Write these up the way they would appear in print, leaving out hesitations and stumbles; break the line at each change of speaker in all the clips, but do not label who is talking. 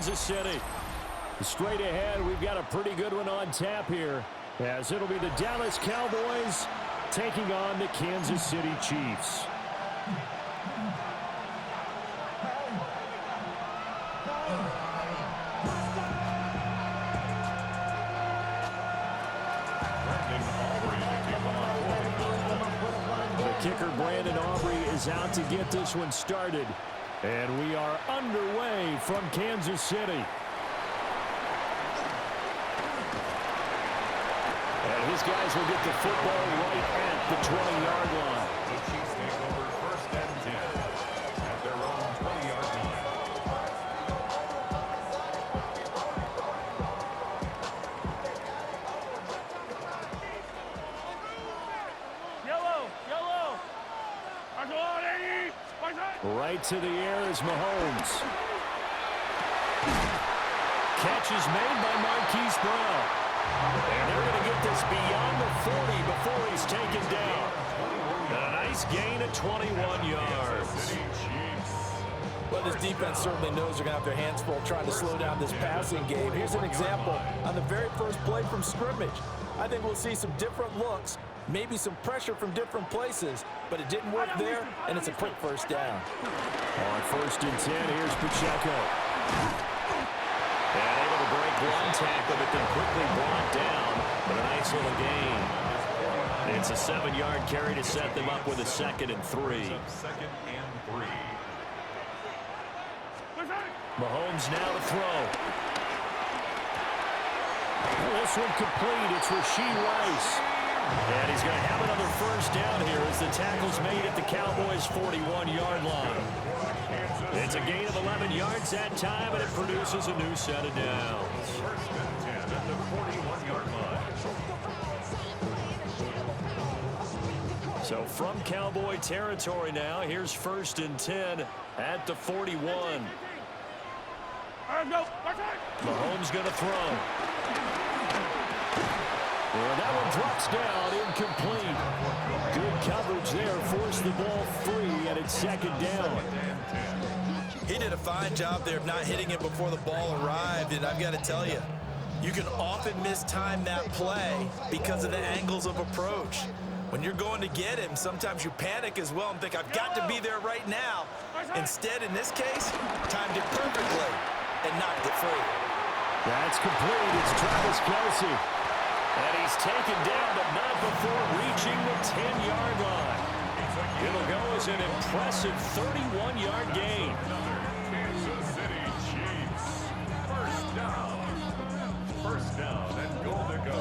Kansas City. Straight ahead, we've got a pretty good one on tap here, as it'll be the Dallas Cowboys taking on the Kansas City Chiefs. The kicker, Brandon Aubrey, is out to get this one started. And we are underway from Kansas City. And his guys will get the football right at the 20-yard line.
The Chiefs take over 1st and 10 at their own 20-yard line.
Yellow.
Right to the air is Mahomes. Catch is made by Marquise Brown. And they're going to get this beyond the 40 before he's taken down. And a nice gain of 21 yards.
Well, this defense certainly knows they're going to have their hands full trying to slow down this passing game. Here's an example on the very first play from scrimmage. I think we'll see some different looks, maybe some pressure from different places, but it didn't work there, and it's a quick first down.
On 1st and 10, here's Pacheco. And able to break one tackle, but then quickly brought down. But a nice little gain. It's a 7-yard carry to set them up with a 2nd and 3.
2nd and 3.
Mahomes now to throw. This one complete. It's Rashee Rice. And he's going to have another first down here as the tackle's made at the Cowboys' 41-yard line. It's a gain of 11 yards that time, and it produces a new set of downs.
1st and 10 at the 41-yard line.
So from Cowboy territory now, here's 1st and 10 at the 41. Mahomes going to throw. And that one drops down, incomplete. Good coverage there, forced the ball free, and it's 2nd down.
He did a fine job there of not hitting it before the ball arrived, and I've got to tell you, you can often mistime that play because of the angles of approach. When you're going to get him, sometimes you panic as well and think, I've got to be there right now. Instead, in this case, timed it perfectly and knocked it free.
That's complete. It's Travis Kelce. And he's taken down, but not before reaching the 10-yard line. It'll go as an impressive 31-yard gain.
Kansas City Chiefs. 1st down and goal to go.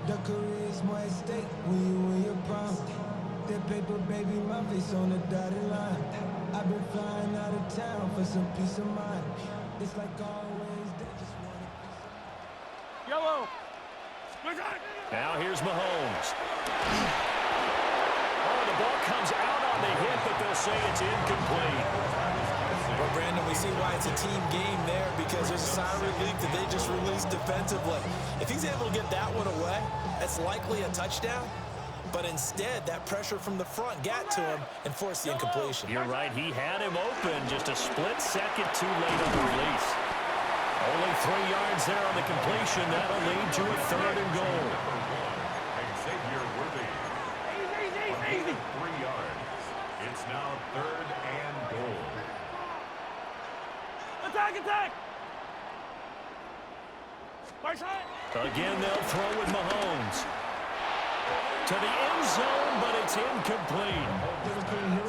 The career is more at stake when you win your prime. That paper, baby, my face on the dotted line. I've been flying out of town for some peace of mind. It's like always, they just want a piece of mind.
Yellow.
Now here's Mahomes. Oh, the ball comes out on the hit, but they'll say it's incomplete.
Well, Brandon, we see why it's a team game there, because there's a sign of relief that they just released defensively. If he's able to get that one away, that's likely a touchdown. But instead, that pressure from the front got to him and forced the incompletion.
You're right. He had him open, just a split second too late on the release. Only 3 yards there on the completion. That'll lead to a 3rd and goal.
Xavier Worthy. Easy. 3 yards. It's now 3rd and goal.
Attack!
Again, they'll throw with Mahomes. To the end zone, but it's incomplete.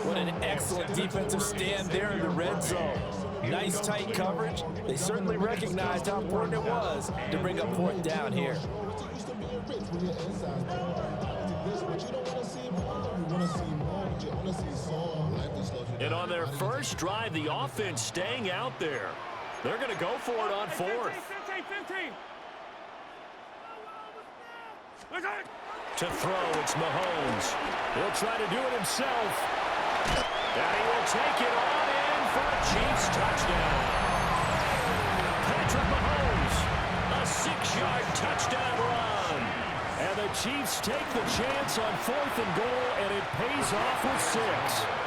What an excellent defensive stand there in the red zone. Nice tight coverage. They certainly recognized how important it was to bring up 4th down here.
And on their first drive, the offense staying out there. They're going to go for it on 4th.
15.
To throw, it's Mahomes. He'll try to do it himself. And he will take it on in for a Chiefs touchdown. Patrick Mahomes, a 6-yard touchdown run. And the Chiefs take the chance on 4th and goal, and it pays off with 6.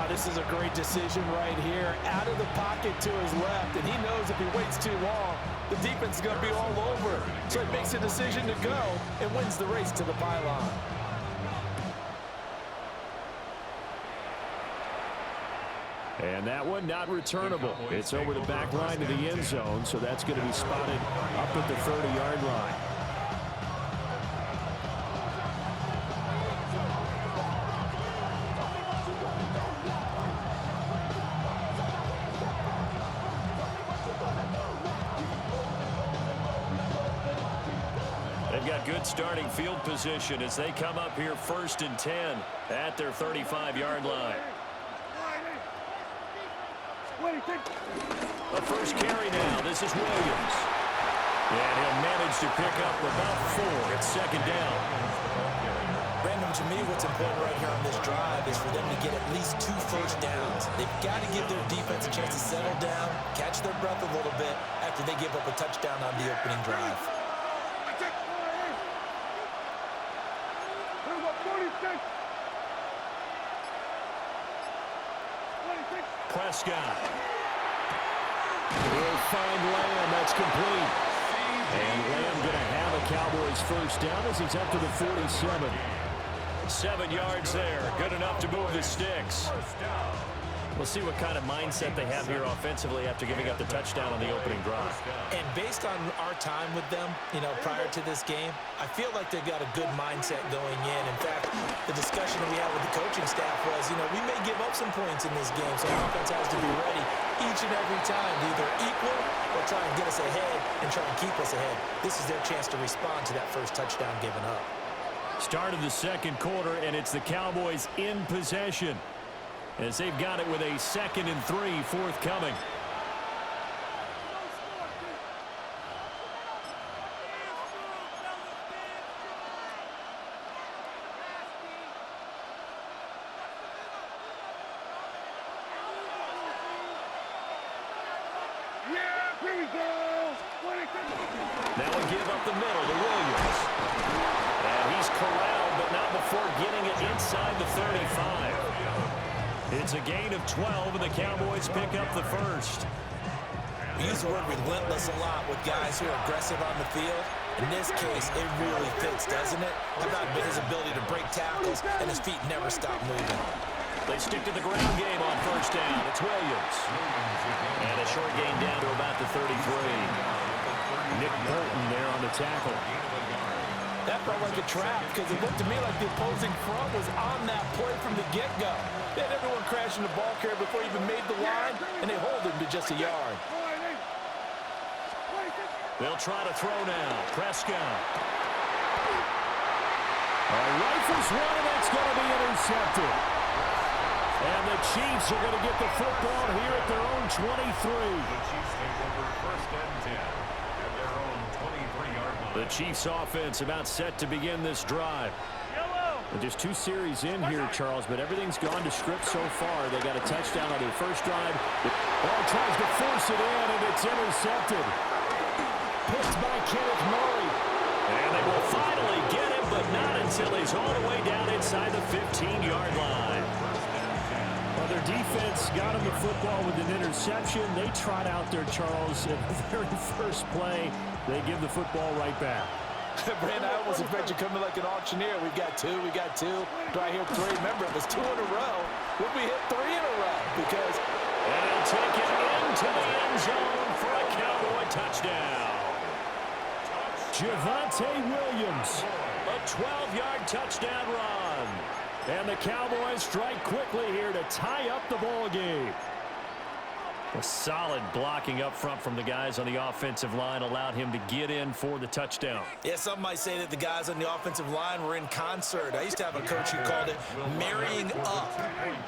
This
This is a great decision right here. Out of the pocket to his left, and he knows if he waits too long, the defense is going to be all over. So he makes a decision to go and wins the race to the pylon.
And that one not returnable. It's over the back line to the end zone, so that's going to be spotted up at the 30-yard line. They've got good starting field position as they come up here 1st and 10 at their 35-yard line. The first carry now. This is Williams. And he'll manage to pick up about 4 at 2nd down.
Brandon, to me, what's important right here on this drive is for them to get at least 2 first downs. They've got to give their defense a chance to settle down, catch their breath a little bit after they give up a touchdown on the opening drive.
Prescott. He'll find Lamb. That's complete. And Lamb going to have a Cowboys first down as he's up to the 47. 7 yards there. Good enough to move the sticks. We'll see what kind of mindset they have here offensively after giving up the touchdown on the opening drive.
And based on our time with them, prior to this game, I feel like they've got a good mindset going in. In fact, the discussion that we had with the coaching staff was, we may give up some points in this game, so our offense has to be ready each and every time to either equal or try and get us ahead and try and keep us ahead. This is their chance to respond to that first touchdown given up.
Start of the second quarter, and it's the Cowboys in possession, as they've got it with a 2nd and 3 forthcoming. Now we give up the middle to Williams. And he's corralled, but not before getting it inside the 35. It's a gain of 12, and the Cowboys pick up the first.
We use the word relentless a lot with guys who are aggressive on the field. In this case, it really fits, doesn't it? How about his ability to break tackles and his feet never stop moving?
They stick to the ground game on first down. It's Williams. And a short gain down to about the 33. Nick Bolton there on the tackle.
That felt like a trap because it looked to me like the opposing front was on that play from the get-go. They had everyone crashing the ball carrier before he even made the line, and they hold him to just a yard.
They'll try to throw now. Prescott. Rifles one, and that's going to be intercepted. And the Chiefs are going to get the football here at their own 23.
The Chiefs take over 1st and 10 at their own 23-yard line.
The Chiefs offense about set to begin this drive. And just 2 series in here, Charles, but everything's gone to script so far. They got a touchdown on their first drive. The ball tries to force it in, and it's intercepted. Picked by Kenneth Murray. And they will finally get him, but not until he's all the way down inside the 15-yard line. Well, their defense got him the football with an interception. They trot out there, Charles, at the very first play. They give the football right back.
Brandon, I almost expect you coming like an auctioneer. We've got 2, we got 2. Do I hear 3? Remember, it was 2 in a row. Would we hit 3 in a row? Because...
And he'll take it into the end zone for a Cowboy touchdown. Javonte Williams, a 12-yard touchdown run. And the Cowboys strike quickly here to tie up the ball game. A solid blocking up front from the guys on the offensive line allowed him to get in for the touchdown.
Yeah, some might say that the guys on the offensive line were in concert. I used to have a coach who called it marrying up,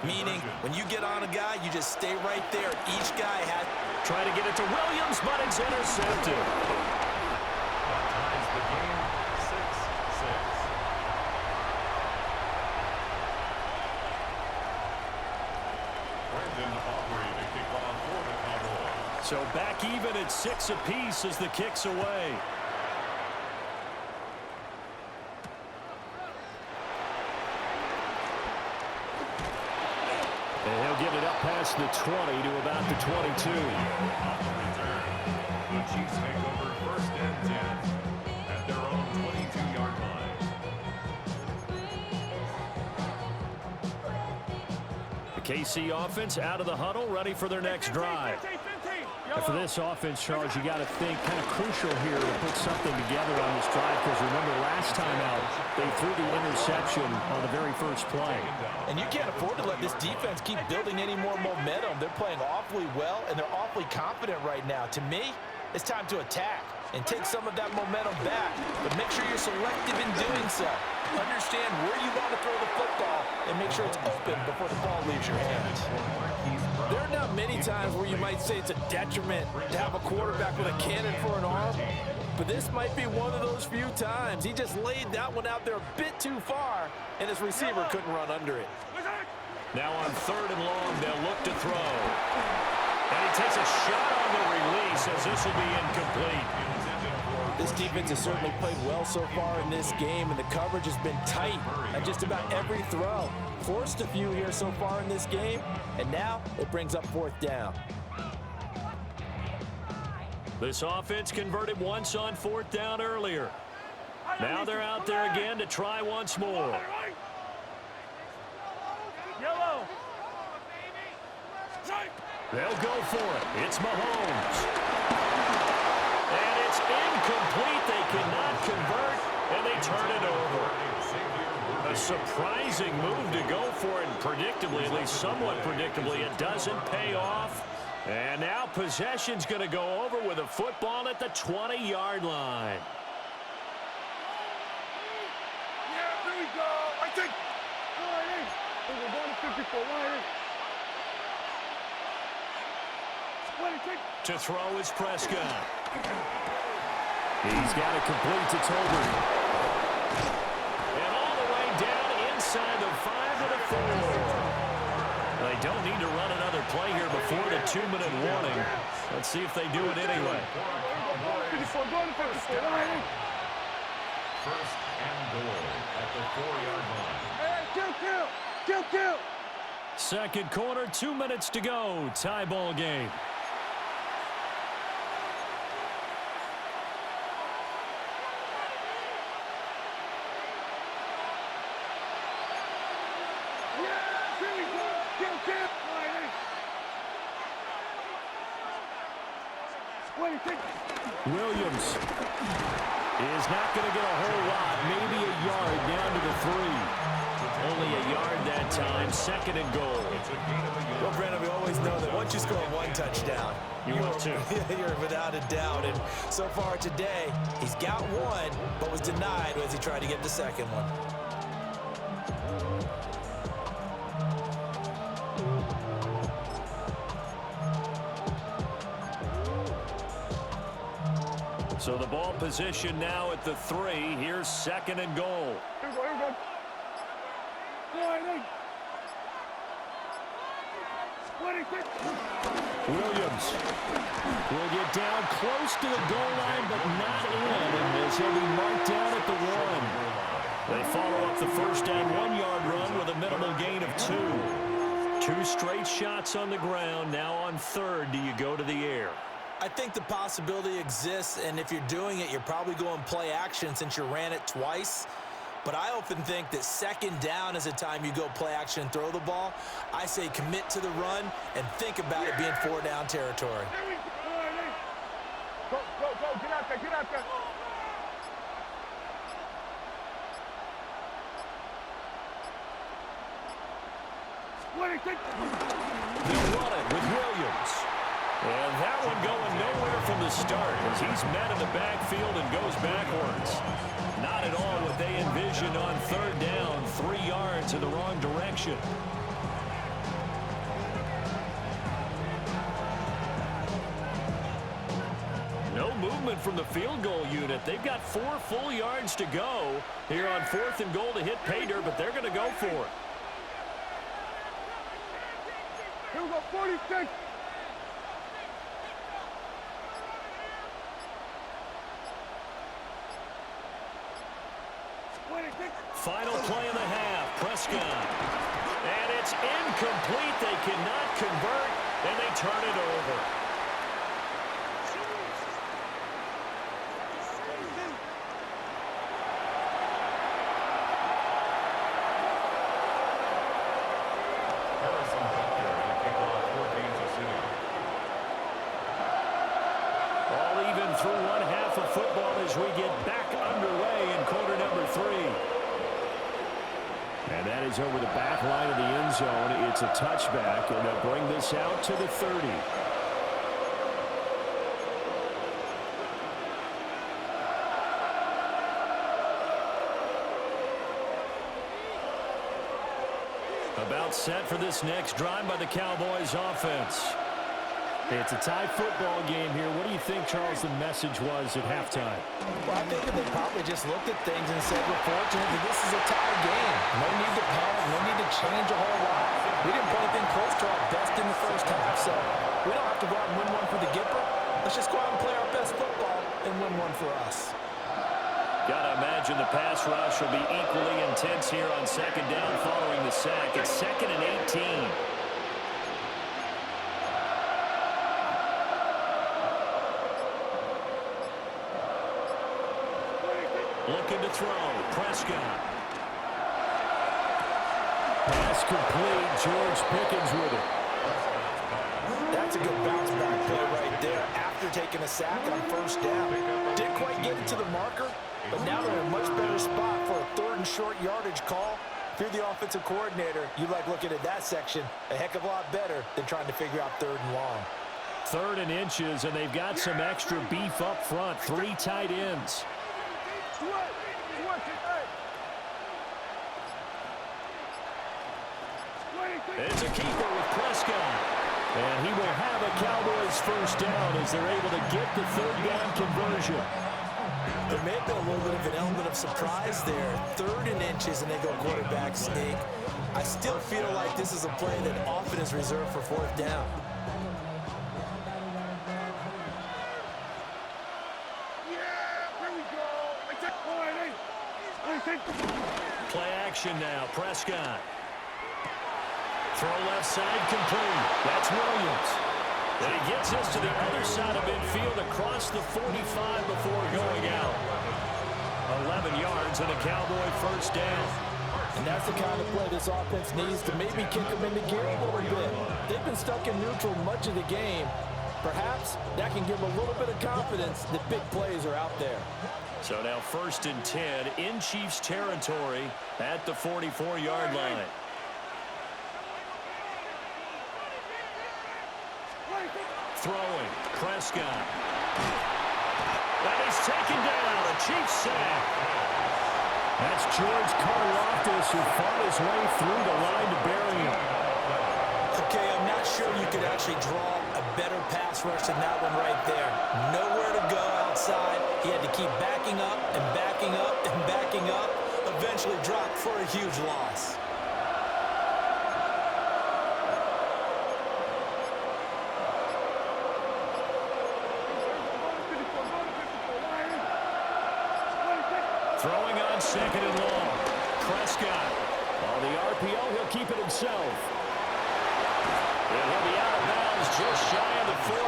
meaning when you get on a guy, you just stay right there. Each guy had...
Trying to get it to Williams, but it's intercepted.
That ties the game 6-6. Brandon Aubrey to kick off for the Cowboys.
So back even at 6 apiece as the kick's away. And he'll get it up past the 20 to about the 22.
The Chiefs take over first and 10 at their own 22-yard line.
The KC offense out of the huddle, ready for their next drive. And for this offense, Charles, you got to think kind of crucial here to put something together on this drive, because remember last time out, they threw the interception on the very first play.
And you can't afford to let this defense keep building any more momentum. They're playing awfully well, and they're awfully confident right now. To me, it's time to attack and take some of that momentum back, but make sure you're selective in doing so. Understand where you want to throw the football and make sure it's open before the ball leaves your hands. There are not many times where you might say it's a detriment to have a quarterback with a cannon for an arm, but this might be one of those few times. He just laid that one out there a bit too far, and his receiver couldn't run under it.
Now on 3rd and long, they'll look to throw. And he takes a shot on the release as this will be incomplete.
This defense has certainly played well so far in this game, and the coverage has been tight at just about every throw. Forced a few here so far in this game, and now it brings up 4th down.
This offense converted once on 4th down earlier. Now they're out there again to try once more.
Yellow.
They'll go for it. It's Mahomes. And it's incomplete. They cannot convert, and they turn it over. A surprising move to go for it, and predictably, at least somewhat predictably, it doesn't pay off. And now possession's going to go over with a football at the 20-yard line.
Yeah, there we go. I think. We're going to 54.
To throw is Prescott. He's got it complete to Tolbert. And all the way down inside the 5 to the 4. They don't need to run another play here before the 2-minute warning. Let's see if they do it anyway.
First and goal at the 4-yard line.
Kill.
2nd quarter, 2 minutes to go. Tie ball game. Williams is not going to get a whole lot, maybe a yard down to the 3. Only a yard that time, 2nd and goal.
Well, Brandon, we always know that once you score 1 touchdown, you're without a doubt. And so far today, he's got 1, but was denied as he tried to get the 2nd one.
So the ball position now at the 3. Here's 2nd and goal.
Here we go.
Williams will get down close to the goal line, but not in, and he'll be marked down at the 1. They follow up the first down 1-yard run with a minimal gain of 2. 2 straight shots on the ground. Now on 3rd, do you go to the air?
I think the possibility exists, and if you're doing it, you're probably going play action since you ran it twice. But I often think that 2nd down is a time you go play action and throw the ball. I say commit to the run and think about it being 4-down territory.
Go. Get out there.
They'll run it with Williams. And that one going nowhere from the start as he's met in the backfield and goes backwards. Not at all what they envisioned on 3rd down, 3 yards in the wrong direction. No movement from the field goal unit. They've got 4 full yards to go here on 4th and goal to hit pay dirt, but they're going to go for it.
Here we go, 46.
Final play of the half. Prescott And it's incomplete. They cannot convert, and they turn it over.
Harrison Butker to kick off for Kansas City.
All even through one half of football as we get back underway in quarter number 3. And that is over the back line of the end zone. It's a touchback, and they'll bring this out to the 30. About set for this next drive by the Cowboys offense. It's a tie football game here. What do you think, Charles, the message was at halftime?
Well, I think that they probably just looked at things and said, we're fortunate that this is a tie game. No need to panic, no need to change a whole lot. We didn't play anything close to our best in the first half, so we don't have to go out and win one for the Gipper. Let's just go out and play our best football and win one for us.
Gotta imagine the pass rush will be equally intense here on second down following the sack. It's 2nd and 18. Looking to throw. Prescott. Pass complete. George Pickens with it.
That's a good bounce back play right there after taking a sack on first down. Didn't quite get it to the marker, but now they're in a much better spot for a 3rd and short yardage call. If you're the offensive coordinator, you like looking at that section a heck of a lot better than trying to figure out 3rd and long.
3rd and inches, and they've got some extra beef up front. 3 tight ends. It's a keeper with Prescott. And he will have a Cowboys first down as they're able to get the 3rd down conversion.
There may have been a little bit of an element of surprise there. 3rd and inches, and they go quarterback sneak. I still feel like this is a play that often is reserved for 4th down.
Play action now. Prescott. Throw left side complete. That's Williams. And he gets us to the other side of midfield across the 45 before going out. 11 yards and a Cowboy first down.
And that's the kind of play this offense needs to maybe kick them into gear a little bit. They've been stuck in neutral much of the game. Perhaps that can give them a little bit of confidence that big plays are out there.
So now 1st and 10 in Chiefs territory at the 44-yard line. Throwing. Prescott. And he's taken down. A Chiefs sack. That's George Karlaftis who fought his way through the line to bury him.
Okay, I'm not sure you could actually draw a better pass rush than that one right there. Nowhere to go outside. He had to keep backing up and backing up and backing up. Eventually dropped for a huge loss.
Throwing on 2nd and long. Prescott. On the RPO, he'll keep it himself. And he'll be out of bounds just shy of the 40.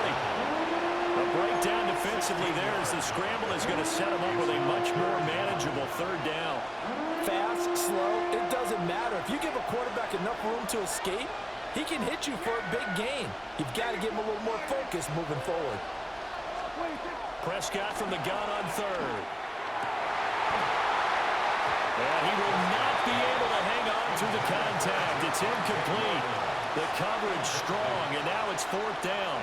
A breakdown defensively there as the scramble is going to set him up with a much more manageable 3rd down.
Fast, slow, it doesn't matter. If you give a quarterback enough room to escape, he can hit you for a big gain. You've got to give him a little more focus moving forward.
Prescott from the gun on 3rd. And he will not be able to hang on through the contact. It's incomplete. The coverage strong, and now it's 4th down.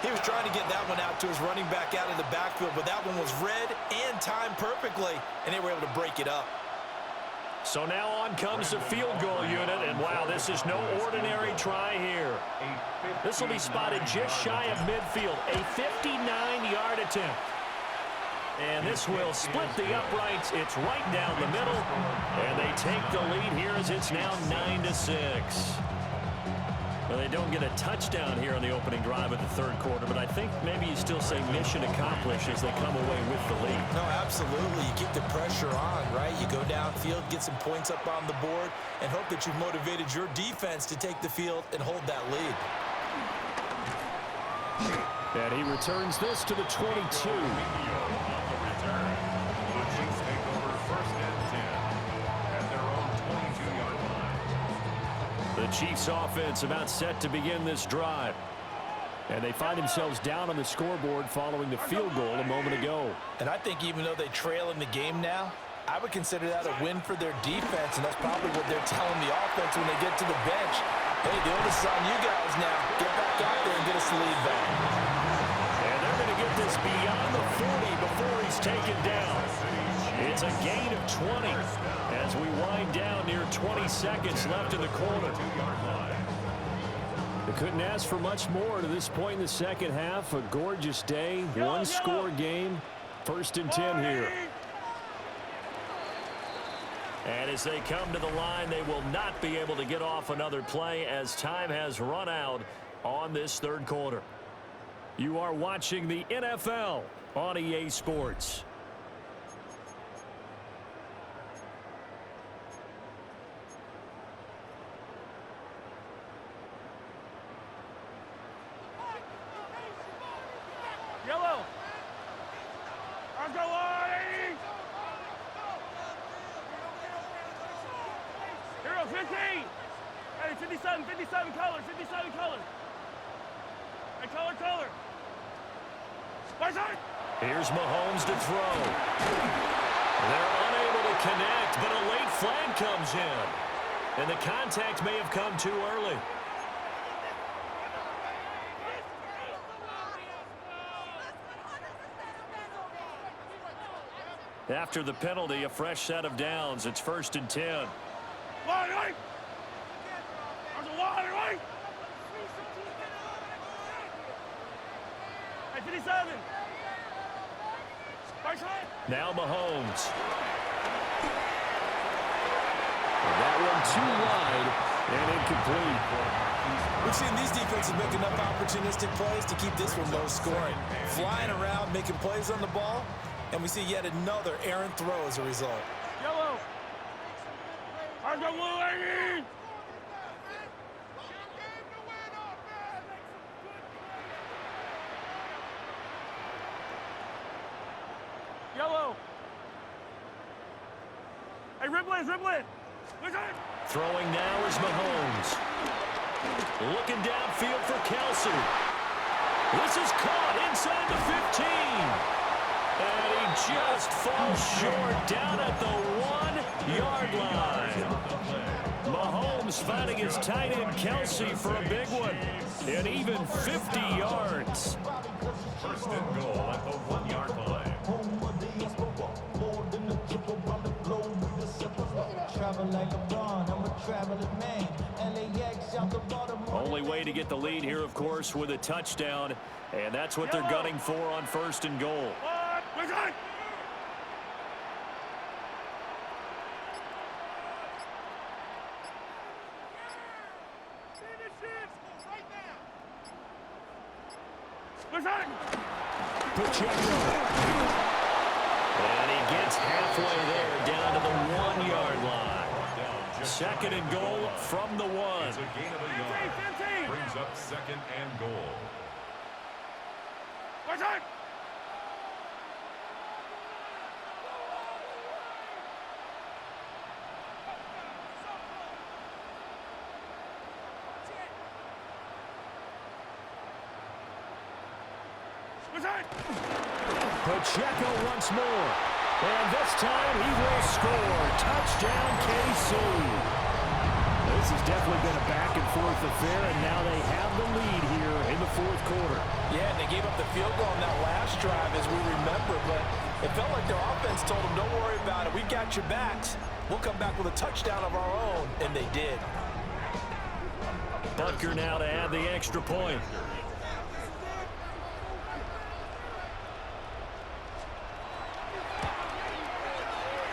He was trying to get that one out to his running back out of the backfield, but that one was read and timed perfectly, and they were able to break it up.
So now on comes the field goal unit, and wow, this is no ordinary try here. This will be spotted just shy of midfield, a 59-yard attempt. And this will split the uprights. It's right down the middle, and they take the lead here as it's now 9-6. Well, they don't get a touchdown here on the opening drive of the third quarter, but I think maybe you still say mission accomplished as they come away with the lead.
No, absolutely. You keep the pressure on, right? You go downfield, get some points up on the board, and hope that you've motivated your defense to take the field and hold that lead.
And he returns this to the 22. The Chiefs offense about set to begin this drive. And they find themselves down on the scoreboard following the field goal a moment ago.
And I think even though they trail in the game now, I would consider that a win for their defense, and that's probably what they're telling the offense when they get to the bench. Hey, the onus is on you guys now. Get back out there and get us the lead back.
And they're going to get this beyond the 40 before he's taken down. It's a gain of 20 as we wind down near 20 seconds left in the quarter. They couldn't ask for much more to this point in the second half. A gorgeous day, one-score game, 1st and 10 here. And as they come to the line, they will not be able to get off another play as time has run out on this third quarter. You are watching the NFL on EA Sports.
Yellow. Let's go, Artie. Hero 15. Hey, 57, 57 color, 57 color. Hey, color. Right side.
Here's Mahomes to throw. They're unable to connect, but a late flag comes in. And the contact may have come too early. After the penalty, a fresh set of downs. It's 1st and 10.
Wide right. There's a wide right. Hey, 57. Right side.
Now Mahomes. And that one too wide and incomplete.
We've seen these defenses make enough opportunistic plays to keep this one low scoring. Flying around, making plays on the ball, and we see yet another errant throw as a result.
Yellow. Let's go, lady. Yellow. Hey, Ripley.
Throwing now is Mahomes. Looking downfield for Kelsey. This is caught inside the 15. And he just falls short down at the 1-yard line. Mahomes finding his tight end Kelsey for a big one. And even 50 yards.
1st and goal at the 1-yard line.
Only way to get the lead here, of course, with a touchdown. And that's what they're gunning for on 1st and goal. Pacheco. And he gets halfway there down to the 1-yard line. 2nd and goal from the 1.
It's a gain of a yard. Brings up 2nd and goal.
Pacheco once more. And this time he will score. Touchdown, KC. This has definitely been a back-and-forth affair, and now they have the lead here in the 4th quarter.
Yeah, and they gave up the field goal on that last drive, as we remember, but it felt like their offense told them, don't worry about it. We got your backs. We'll come back with a touchdown of our own, and they did.
Butker now to add the extra point.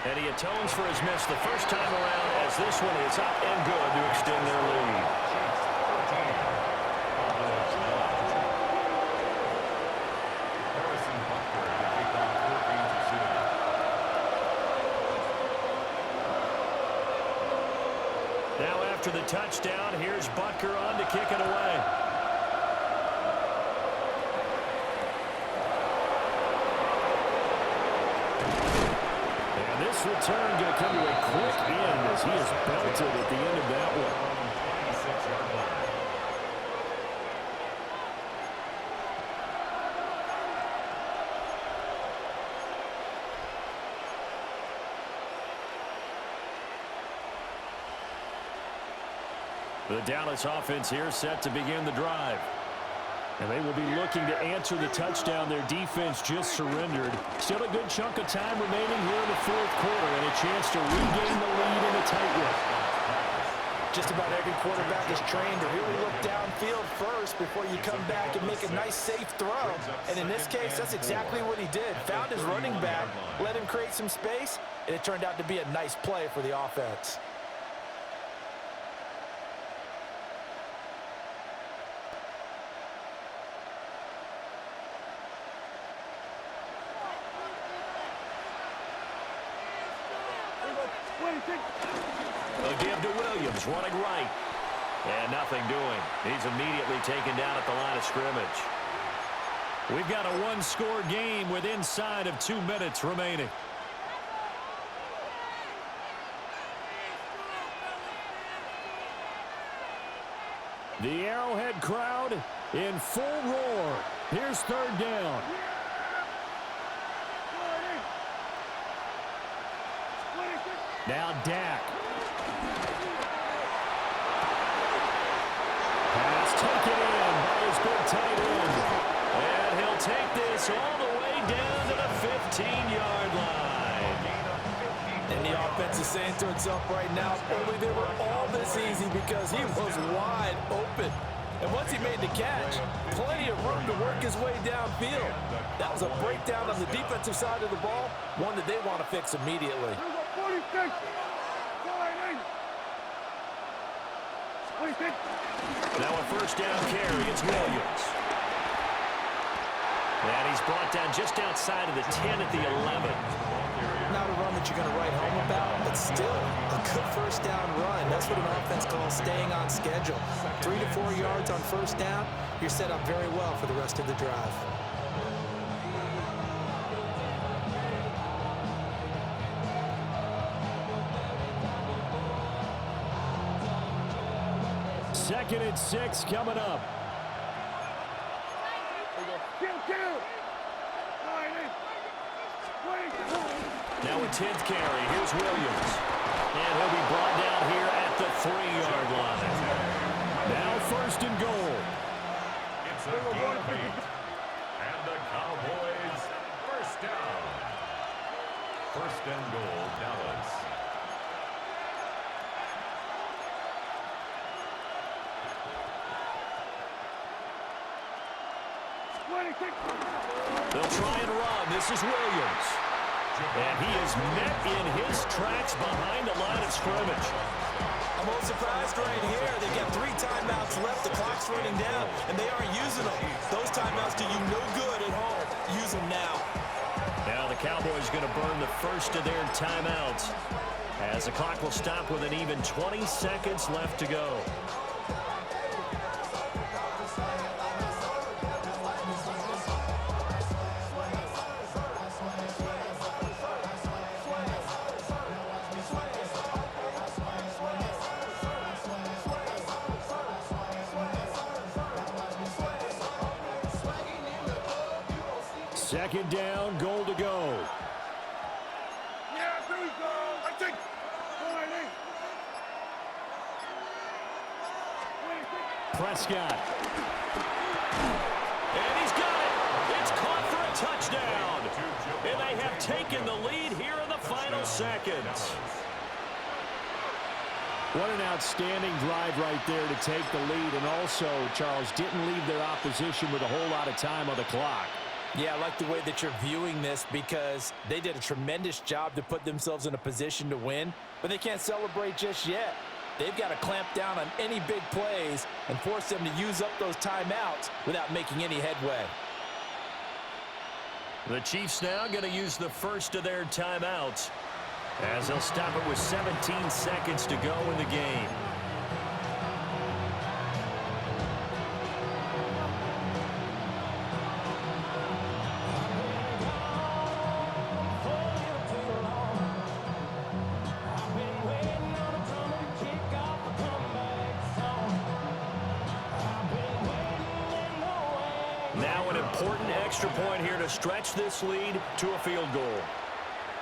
And he atones for his miss the first time around as this one is up and good to extend their lead. after the touchdown. Here's Butker on to kick it away. And this return going to come to a quick end as he is belted at the end of that one. The Dallas offense here set to begin the drive. And they will be looking to answer the touchdown their defense just surrendered. Still a good chunk of time remaining here in the fourth quarter and a chance to regain the lead in a tight one.
Just about every quarterback is trained to really look downfield first before you come back and make a nice, safe throw. And in this case, that's exactly what he did. Found his running back, let him create some space, and it turned out to be a nice play for the offense.
They'll give to Williams, running right. And nothing doing. He's immediately taken down at the line of scrimmage. We've got a one-score game with inside of 2 minutes remaining. The Arrowhead crowd in full roar. Here's third down. Now Dak. Pass taken in by his big tight end. And he'll take this all the way down to the 15-yard line.
And the offense is saying to itself right now, only they were all this easy because he was wide open. And once he made the catch, plenty of room to work his way downfield. That was a breakdown on the defensive side of the ball, one that they want to fix immediately.
Now a first down carry. It's Williams. And he's brought down just outside of the 10 at the 11.
Not a run that you're going to write home about, but still a good first down run. That's what an offense calls staying on schedule. 3 to 4 yards on first down, you're set up very well for the rest of the drive.
Second and 6 coming up. Now a 10th carry. Here's Williams. And he'll be brought down here at the 3-yard line. Now first and goal.
It's a deep beat. And the Cowboys first down. First and goal, Dallas.
They'll try and run. This is Williams. And he is met in his tracks behind the line of scrimmage.
I'm a little surprised right here. They've got 3 timeouts left. The clock's running down, and they aren't using them. Those timeouts do you no good at home. Use them now.
Now the Cowboys going to burn the first of their timeouts as the clock will stop with an even 20 seconds left to go. Second down, goal to go.
Yeah, there we go. I think.
Prescott. And he's got it. It's caught for a touchdown. And they have taken the lead here in the final seconds. What an outstanding drive right there to take the lead. And also, Charles, didn't leave their opposition with a whole lot of time on the clock.
Yeah, I like the way that you're viewing this because they did a tremendous job to put themselves in a position to win, but they can't celebrate just yet. They've got to clamp down on any big plays and force them to use up those timeouts without making any headway.
The Chiefs now going to use the first of their timeouts as they'll stop it with 17 seconds to go in the game. Now an important extra point here to stretch this lead to a field goal.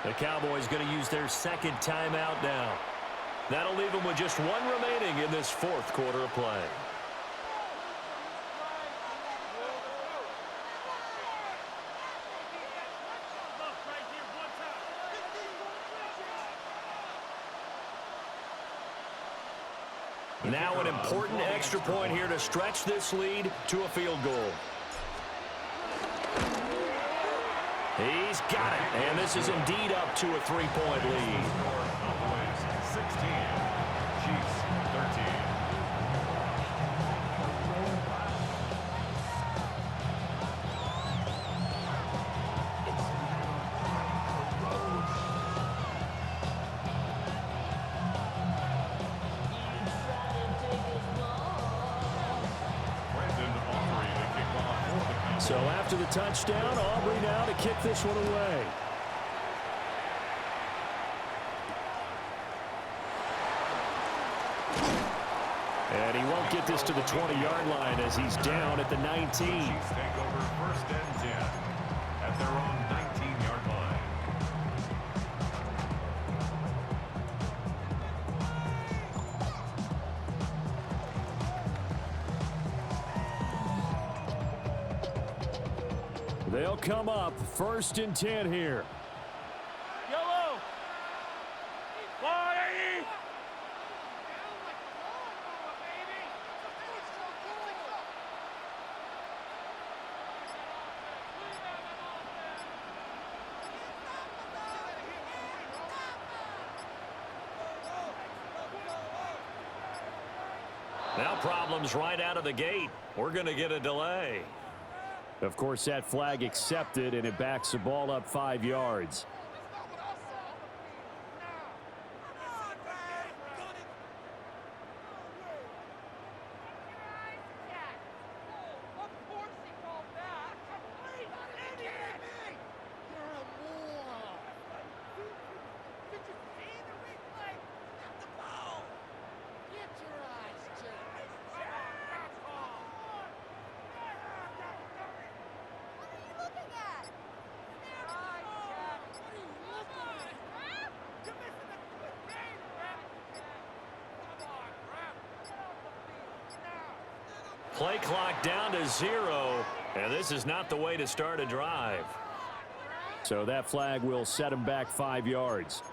The Cowboys going to use their second timeout now. That'll leave them with just one remaining in this fourth quarter of play. Now an important extra point here to stretch this lead to a field goal. He's got it, and this is indeed up to a 3-point lead.
Cowboys 16, Chiefs 13.
So after the touchdown, Aubrey now to kick this one away. And he won't get this to the 20-yard line as he's down at the 19.
Chiefs take over first and 10 at their own 19-yard line.
They'll come up first and 10 here.
Yellow. Why?
Now problems right out of the gate. We're going to get a delay. Of course, that flag accepted, and it backs the ball up 5 yards. Play clock down to 0, and this is not the way to start a drive. So that flag will set him back 5 yards.